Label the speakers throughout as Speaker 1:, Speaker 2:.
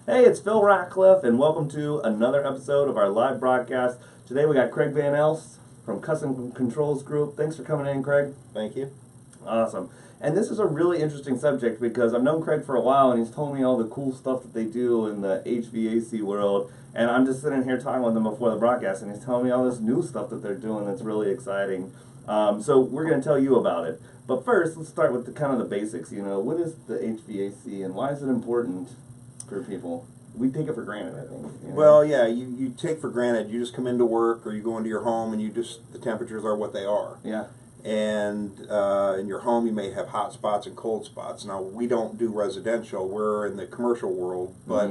Speaker 1: Hey, it's Phil Ratcliffe, and welcome to another episode of our live broadcast. Today we got Craig Van Aelst from Custom Controls Group. Thanks for coming in, Craig.
Speaker 2: Thank you.
Speaker 1: Awesome. And this is a really interesting subject because I've known Craig for a while, and he's told me all the cool stuff that they do in the HVAC world. And I'm just sitting here talking with him before the broadcast, and he's telling me all this new stuff that they're doing that's really exciting. So we're going to tell you about it. But first, let's start with the kind of the basics. You know, what is the HVAC, and why is it important for people? We take it for granted, I think. You know?
Speaker 2: Well, yeah, you take for granted. You just come into work or you go into your home and the temperatures are what they are.
Speaker 1: Yeah.
Speaker 2: And in your home you may have hot spots and cold spots. Now, we don't do residential. We're in the commercial world, but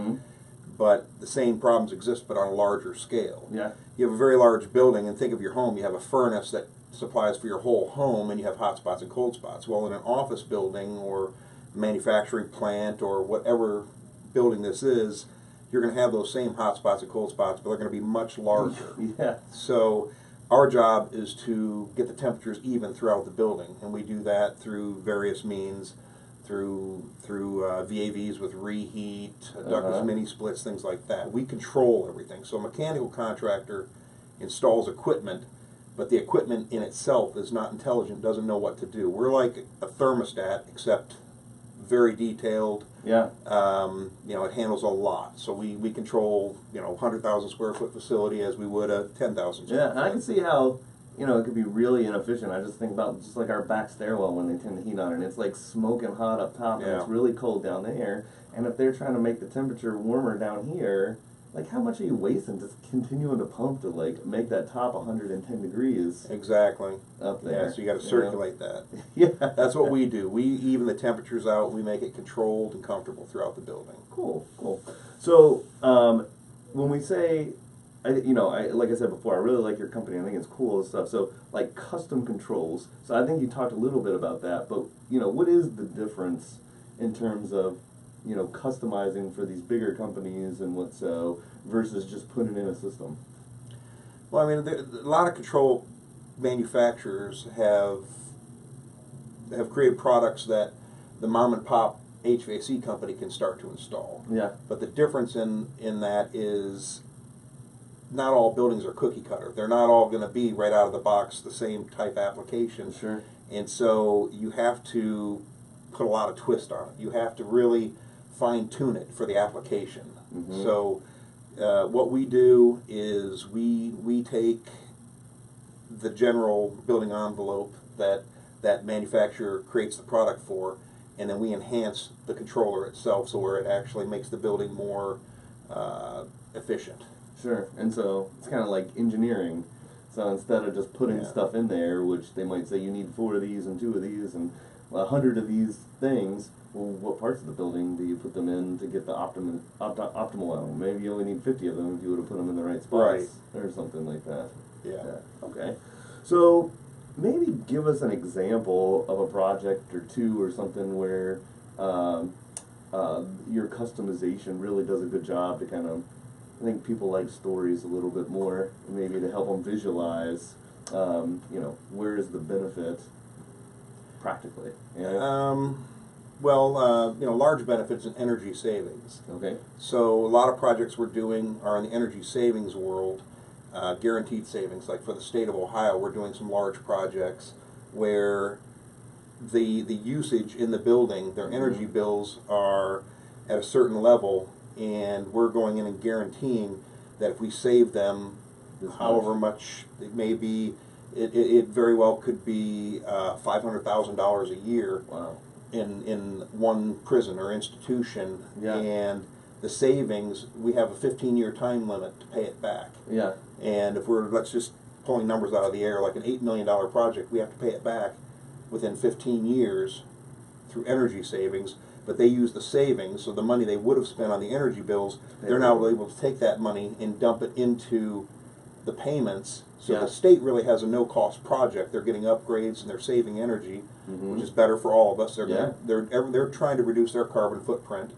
Speaker 2: the same problems exist but on a larger scale.
Speaker 1: Yeah.
Speaker 2: You have a very large building, and think of your home. You have a furnace that supplies for your whole home, and you have hot spots and cold spots. Well, in an office building or manufacturing plant or whatever building this is, you're going to have those same hot spots and cold spots, but they're going to be much larger.
Speaker 1: Yeah.
Speaker 2: So our job is to get the temperatures even throughout the building, and we do that through various means, through VAVs with reheat, ductless mini splits, things like that. We control everything. So a mechanical contractor installs equipment, but the equipment in itself is not intelligent, doesn't know what to do. We're like a thermostat, except very detailed.
Speaker 1: Yeah.
Speaker 2: It handles a lot. So we control, 100,000 square foot facility as we would a 10,000 square
Speaker 1: Yeah,
Speaker 2: foot.
Speaker 1: and I can see how, it could be really inefficient. I just think about just like our back stairwell when they turn the heat on, and it's like smoking hot up top, and it's really cold down there. And if they're trying to make the temperature warmer down here, like how much are you wasting just continuing to pump to like make that top 110 degrees?
Speaker 2: Exactly.
Speaker 1: Up there.
Speaker 2: Yeah, so you got to circulate that.
Speaker 1: Yeah.
Speaker 2: That's what we do. We even the temperatures out. We make it controlled and comfortable throughout the building.
Speaker 1: Cool. So when we say, like I said before, I really like your company. I think it's cool and stuff. So like custom controls. So I think you talked a little bit about that. But what is the difference in terms of customizing for these bigger companies and what so versus just putting in a system?
Speaker 2: Well, I mean, a lot of control manufacturers have created products that the mom and pop HVAC company can start to install.
Speaker 1: Yeah.
Speaker 2: But the difference in that is not all buildings are cookie cutter. They're not all going to be right out of the box the same type application.
Speaker 1: Sure.
Speaker 2: And so you have to put a lot of twist on it. You have to really fine-tune it for the application. So what we do is we take the general building envelope that manufacturer creates the product for, and then we enhance the controller itself so where it actually makes the building more efficient.
Speaker 1: Sure. And so it's kind of like engineering. So instead of just putting stuff in there, which they might say you need 4 of these and 2 of these and 100 of these things, well, what parts of the building do you put them in to get the optimal out? Maybe you only need 50 of them if you would have put them in the right spots, or something like that.
Speaker 2: Yeah.
Speaker 1: Okay. So maybe give us an example of a project or two or something where your customization really does a good job to kind of, I think people like stories a little bit more, maybe to help them visualize, where is the benefit practically.
Speaker 2: Large benefits in energy savings.
Speaker 1: Okay.
Speaker 2: So a lot of projects we're doing are in the energy savings world, guaranteed savings. Like for the state of Ohio, we're doing some large projects where the usage in the building, their energy bills are at a certain level, and we're going in and guaranteeing that if we save them however much it may be, it very well could be $500,000 a year.
Speaker 1: Wow.
Speaker 2: In one prison or institution,
Speaker 1: Yeah.
Speaker 2: and the savings, we have a 15-year time limit to pay it back.
Speaker 1: Yeah.
Speaker 2: And if let's just pulling numbers out of the air, like an $8 million project, we have to pay it back within 15 years through energy savings, but they use the savings, so the money they would have spent on the energy bills, they're now able to take that money and dump it into the payments. So the state really has a no-cost project. They're getting upgrades and they're saving energy, which is better for all of us. They're trying to reduce their carbon footprint,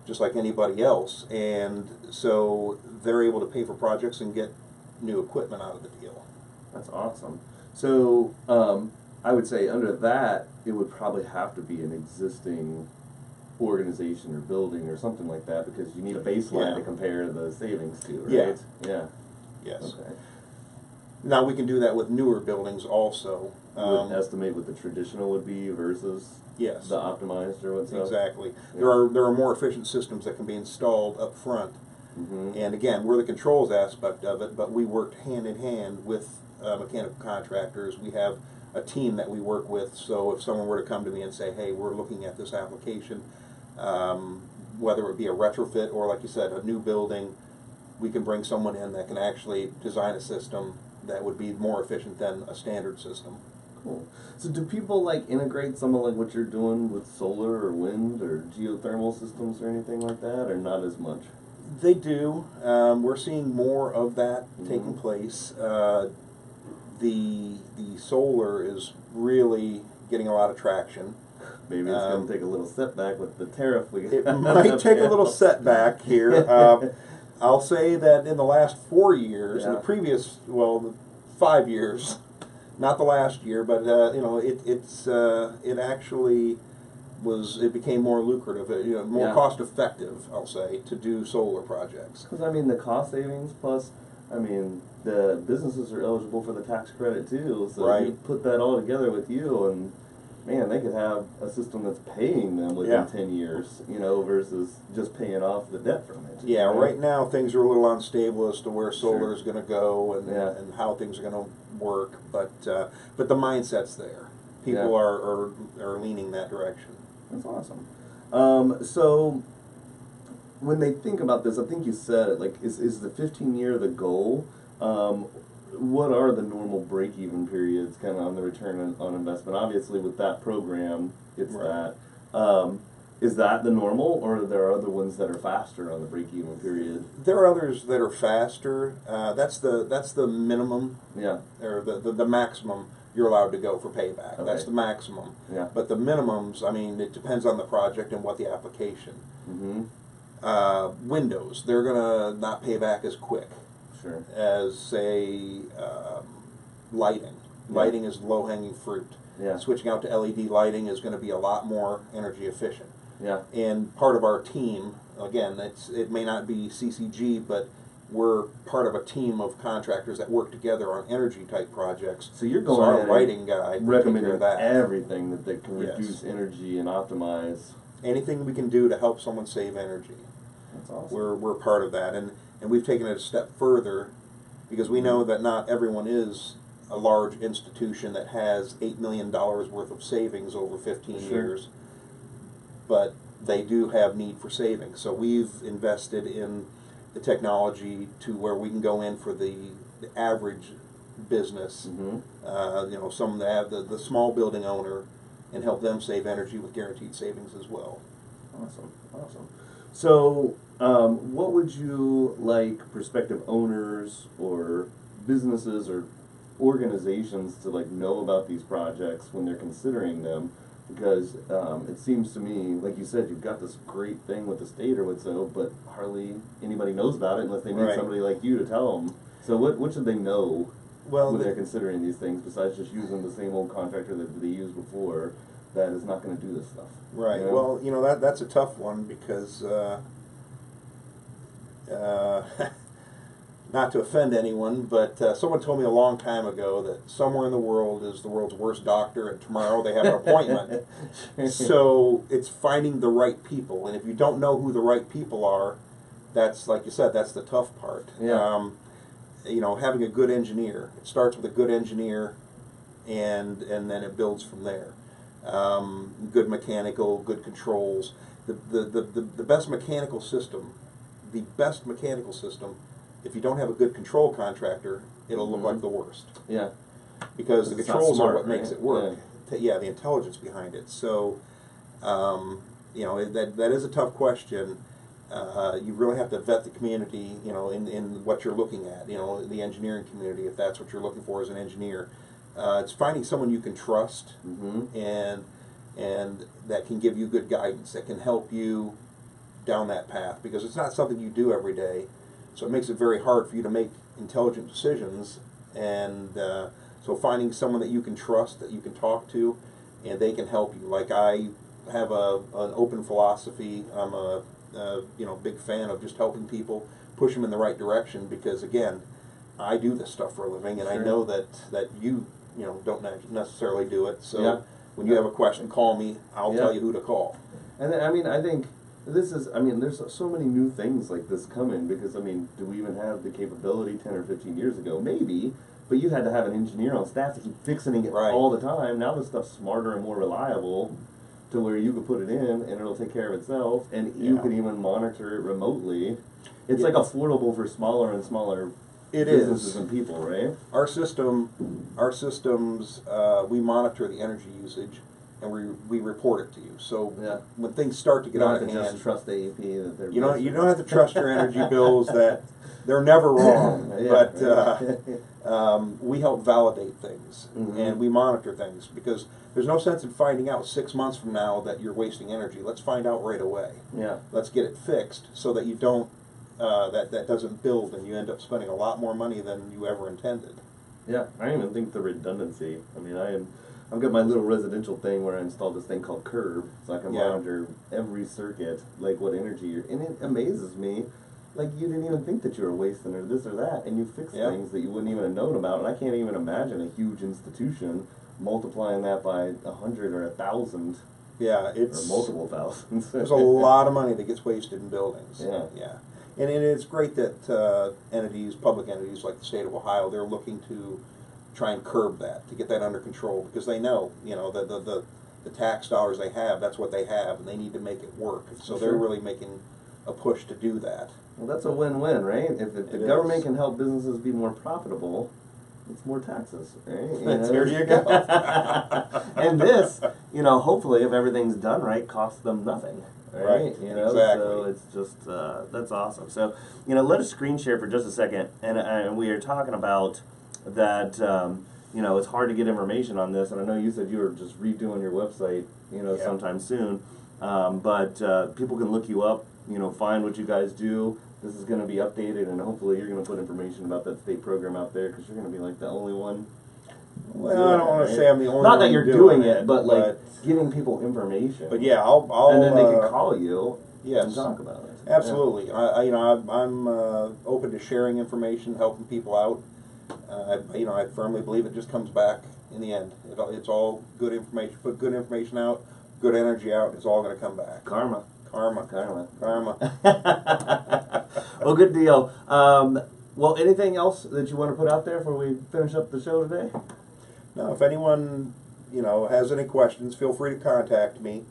Speaker 2: just like anybody else, and so they're able to pay for projects and get new equipment out of the deal.
Speaker 1: That's awesome. So I would say under that, it would probably have to be an existing organization or building or something like that, because you need a baseline to compare the savings to, right?
Speaker 2: Yeah. Yes.
Speaker 1: Okay.
Speaker 2: Now we can do that with newer buildings also.
Speaker 1: Would estimate what the traditional would be versus
Speaker 2: yes.
Speaker 1: the optimized or what's
Speaker 2: exactly.
Speaker 1: Yeah.
Speaker 2: There are more efficient systems that can be installed up front.
Speaker 1: Mm-hmm.
Speaker 2: And again, we're the controls aspect of it, but we worked hand in hand with mechanical contractors. We have a team that we work with, so if someone were to come to me and say, hey, we're looking at this application, whether it be a retrofit or, like you said, a new building, we can bring someone in that can actually design a system that would be more efficient than a standard system.
Speaker 1: Cool. So do people like integrate some of like what you're doing with solar or wind or geothermal systems or anything like that, or not as much?
Speaker 2: They do. We're seeing more of that taking
Speaker 1: Mm-hmm.
Speaker 2: place. The solar is really getting a lot of traction.
Speaker 1: Maybe it's going to take a little setback with the tariff we got.
Speaker 2: It might take a little setback here. I'll say that in the last 4 years, in the previous, well, 5 years, not the last year, but you know, it actually it became more lucrative, you know, more cost effective, I'll say, to do solar projects.
Speaker 1: Because I mean, the cost savings plus, I mean, the businesses are eligible for the tax credit too. So
Speaker 2: Right.
Speaker 1: you put that all together with you, and man, they could have a system that's paying them within 10 years, you know, versus just paying off the debt from it.
Speaker 2: Yeah,
Speaker 1: right?
Speaker 2: right now things are a little unstable as to where solar
Speaker 1: Sure.
Speaker 2: is going to go and
Speaker 1: Yeah.
Speaker 2: and how things are going to work, but the mindset's there. People
Speaker 1: Yeah.
Speaker 2: are leaning that direction.
Speaker 1: That's awesome. So when they think about this, I think you said it, like, is the 15-year the goal? What are the normal break-even periods kind of on the return on investment? Obviously, with that program, it's
Speaker 2: Right.
Speaker 1: that. Is that the normal, or are there other ones that are faster on the break-even period?
Speaker 2: There are others that are faster. That's the minimum,
Speaker 1: Yeah.
Speaker 2: or the maximum you're allowed to go for payback.
Speaker 1: Okay.
Speaker 2: That's the maximum.
Speaker 1: Yeah.
Speaker 2: But the minimums, I mean, it depends on the project and what the application.
Speaker 1: Mm-hmm.
Speaker 2: Windows, they're gonna not pay back as quick
Speaker 1: Sure.
Speaker 2: as, say, lighting. Lighting is low-hanging fruit.
Speaker 1: Yeah.
Speaker 2: Switching out to LED lighting is going to be a lot more energy efficient.
Speaker 1: Yeah.
Speaker 2: And part of our team, again, it may not be CCG, but we're part of a team of contractors that work together on energy-type projects.
Speaker 1: So you're going
Speaker 2: so our
Speaker 1: ahead and
Speaker 2: lighting guy will take care
Speaker 1: recommending
Speaker 2: of that.
Speaker 1: everything that can
Speaker 2: Yes.
Speaker 1: reduce energy and optimize.
Speaker 2: Anything we can do to help someone save energy.
Speaker 1: That's awesome.
Speaker 2: We're part of that, and we've taken it a step further because we know that not everyone is a large institution that has $8 million worth of savings over 15
Speaker 1: Sure.
Speaker 2: years, but they do have need for savings. So we've invested in the technology to where we can go in for the average business,
Speaker 1: Mm-hmm.
Speaker 2: you know, some that have the small building owner, and help them save energy with guaranteed savings as well.
Speaker 1: Awesome, awesome. So, what would you like prospective owners or businesses or organizations to like know about these projects when they're considering them? Because it seems to me, like you said, you've got this great thing with the state or whatso, but hardly anybody knows about it unless they meet
Speaker 2: Right.
Speaker 1: somebody like you to tell them. So, what should they know
Speaker 2: Well,
Speaker 1: when they're considering these things, besides just using the same old contractor that they used before that is not going to do this stuff?
Speaker 2: right.
Speaker 1: You know?
Speaker 2: Well, you know, that's a tough one because not to offend anyone, but someone told me a long time ago that somewhere in the world is the world's worst doctor, and tomorrow they have an appointment. So it's finding the right people, and if you don't know who the right people are, that's, like you said, that's the tough part.
Speaker 1: Yeah.
Speaker 2: You know, having a good engineer. It starts with a good engineer, and then it builds from there. Good mechanical, good controls. The best mechanical system, if you don't have a good control contractor, it'll look like the worst.
Speaker 1: Yeah.
Speaker 2: Because the
Speaker 1: It's not
Speaker 2: controls
Speaker 1: smart,
Speaker 2: are what makes
Speaker 1: right?
Speaker 2: it work. Yeah, the intelligence behind it. So, you know, that is a tough question. You really have to vet the community, you know, in what you're looking at, you know, the engineering community, if that's what you're looking for as an engineer. It's finding someone you can trust,
Speaker 1: Mm-hmm.
Speaker 2: and that can give you good guidance, that can help you down that path, because it's not something you do every day. So it makes it very hard for you to make intelligent decisions, and so finding someone that you can trust, that you can talk to, and they can help you. Like I have an open philosophy. I'm a big fan of just helping people, push them in the right direction, because again, I do this stuff for a living, and I know that you don't necessarily do it. So when you have a question, call me. I'll tell you who to call.
Speaker 1: And I mean, I think this is, I mean, there's so many new things like this coming, because, I mean, do we even have the capability 10 or 15 years ago? Maybe, but you had to have an engineer on staff to keep fixing it all the time. Now the stuff's smarter and more reliable, to where you could put it in and it'll take care of itself, and you can even monitor it remotely. It's like affordable for smaller and smaller businesses and people, right?
Speaker 2: Our systems, we monitor the energy usage, and we report it to you. So when things start to get out of hand,
Speaker 1: just trust AEP that they're
Speaker 2: you don't have to trust your energy bills, that they're never wrong. But we help validate things, and we monitor things, because there's no sense in finding out 6 months from now that you're wasting energy. Let's find out right away. Let's get it fixed so that you don't that doesn't build and you end up spending a lot more money than you ever intended.
Speaker 1: I don't even think the redundancy. I mean, I've got my little residential thing where I installed this thing called Curve, so I can monitor every circuit, like what energy you're, and it amazes me, like you didn't even think that you were wasting or this or that, and you fix things that you wouldn't even have known about. And I can't even imagine a huge institution multiplying that by 100 or 1,000.
Speaker 2: It's
Speaker 1: or multiple thousands.
Speaker 2: There's a lot of money that gets wasted in buildings. And it's great that public entities like the state of Ohio, they're looking to try and curb that, to get that under control, because they know, the tax dollars they have, that's what they have, and they need to make it work. So they're really making a push to do that.
Speaker 1: Well, that's a win-win, right? If the government can help businesses be more profitable, it's more taxes, right?
Speaker 2: There you go.
Speaker 1: And this, hopefully, if everything's done right, costs them nothing. Right.
Speaker 2: Exactly.
Speaker 1: So it's just that's awesome. So let us screen share for just a second, and we are talking about that. It's hard to get information on this, and I know you said you were just redoing your website, sometime soon. But people can look you up, find what you guys do. This is going to be updated, and hopefully you're going to put information about that state program out there, because you're going to be like the only one.
Speaker 2: Well, I don't want to say I'm the only one.
Speaker 1: Not that you're doing it, but like giving people information.
Speaker 2: But I'll
Speaker 1: and then they can call you and talk about it.
Speaker 2: Absolutely. I'm open to sharing information, helping people out. I firmly believe it just comes back in the end. It's all good information. Put good information out, good energy out. It's all going to come back.
Speaker 1: Karma. Well, good deal. Well, anything else that you want to put out there before we finish up the show today?
Speaker 2: No, if anyone has any questions, feel free to contact me.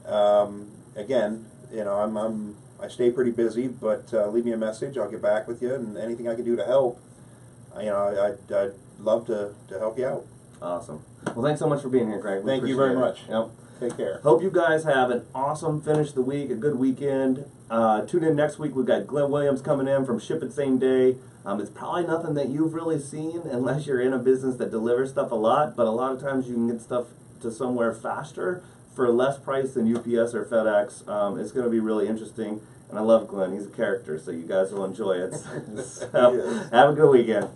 Speaker 2: Again, I stay pretty busy, but leave me a message. I'll get back with you, and anything I can do to help, I'd love to help you out.
Speaker 1: Awesome. Well, thanks so much for being here, Craig.
Speaker 2: Thank you very much.
Speaker 1: Yep.
Speaker 2: Take care.
Speaker 1: Hope you guys have an awesome finish of the week, a good weekend. Tune in next week. We've got Glenn Williams coming in from Ship It Same Day. It's probably nothing that you've really seen unless you're in a business that delivers stuff a lot, but a lot of times you can get stuff to somewhere faster for less price than UPS or FedEx. It's going to be really interesting, and I love Glenn. He's a character, so you guys will enjoy it. So, have a good weekend.